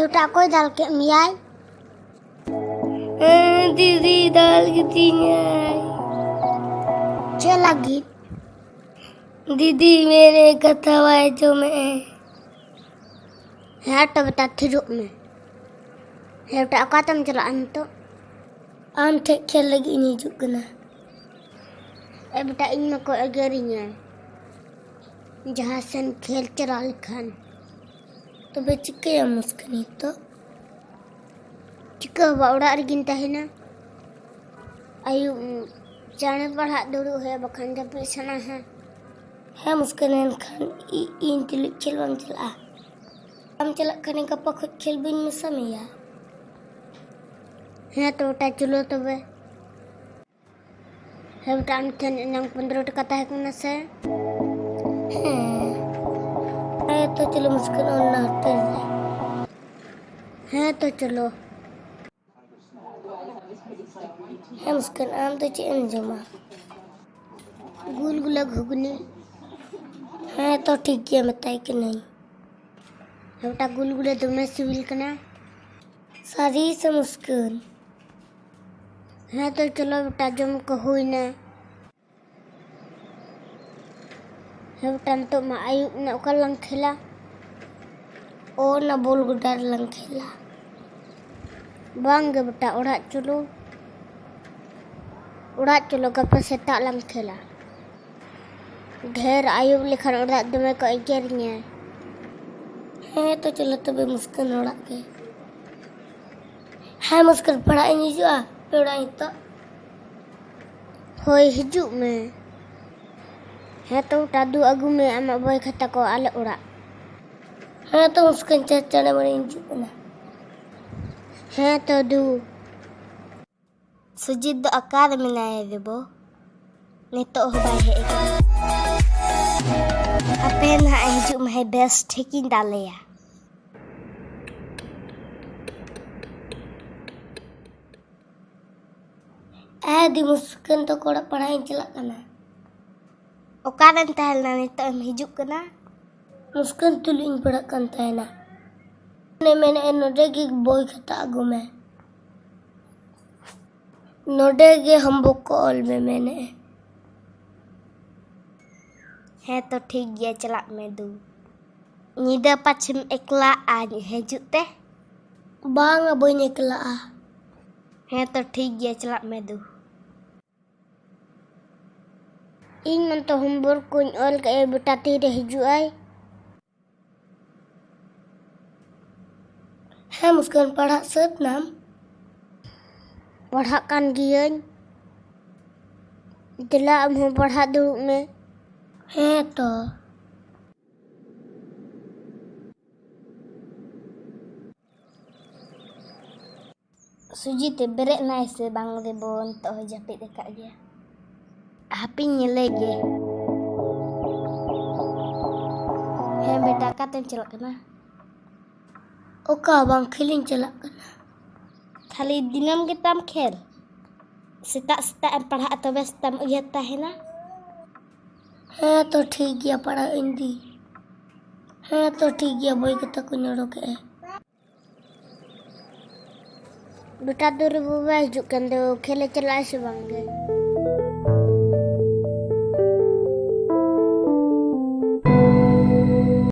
हेवटा कोई दाल के मियाई दीदी दाल कितनी चे लगी दीदी मेरे कथा वाय जो में है तो बता थिरुक में हेवटा का तम चला अंतो आम ठेक खेल लगी नहीं जुकना ए बेटा इन में को अगरिया जहाँ सन खेल चला लिखान तो बे चिके या मुस्कनी तो चिका बावड़ा रिगिन ताहिना आयु जाने पढ़ा दुरु है बखान जब सना है मुस्कन खान इन तिल खेल बम चला हम चला खाने का पख खेल बिन में समया है तो बेटा चलो तो बे है बेटा अंतन नंग 15 टका ताहे कुना से है तो चलो मुस्कन और नाते है तो चलो है मुस्कन आम तो चेन जमा गुलगुला घुगनी है तो ठीक है बताए कि नहीं है बेटा गुलगुला तुम्हें सिविल कना सारी से मुस्कन है तो चलो बेटा जम को हुई ना है बेटा तो मा आयु ना ओका लंग खेला ओ ना बोल गुडार लंग खेला बांग बेटा उड़ा चलो गप सेता लंग खेला ढेर आयु लिखन उड़ा दमे को एगेरिया है तो चलो तबे मुस्कन उड़ा के है मुस्कन पढ़ाई नहीं जो पढ़ाई तो होय हिजु में है तो टादू अगु में आमा बोय खाता को आले उड़ा है तो मुस्कन चाचा ने बड़ी जुकना है तो दू सुजित अकार में नाय देबो नितो हो बाय हे अपेन हा हिजु में बेस्ट ठेकिन डालेया दी मुस्कन तो कोड़ा पढ़ाई चला कना ओकादन तहलना नितो हम हिजु कना मुस्कन तुलिंग पढ़ा कंता है ना मैंने नोडे की बोई खाता अगु में नोडे के हम बुक कॉल में मैंने है तो ठीक गया चला में दू नीदा पश्चिम एकला आज है जुते बांग बोई निकला है तो ठीक गया चला में दू इन मन तो होमवर्क को ऑल के बेटा तीरे हिजु आई है मुस्कन पढ़ा सब नाम पढ़ा कान गियन दिला हम पढ़ा दू में है तो सुजीत बेरे नाय से बांग दे बोन तो हो जापे देखा गया हापी लेगे है बेटा का तेम चला कना ओका बांग खेलिंग चला कना खाली दिनम के तम खेल सेता एम पढ़ा तो बेस तम उयता है ना है तो ठीक गया पढ़ा इंदी है तो ठीक गया बोई के तक नड़ो के बेटा दूर बुबा हिजु कन दो खेले चला से बांगे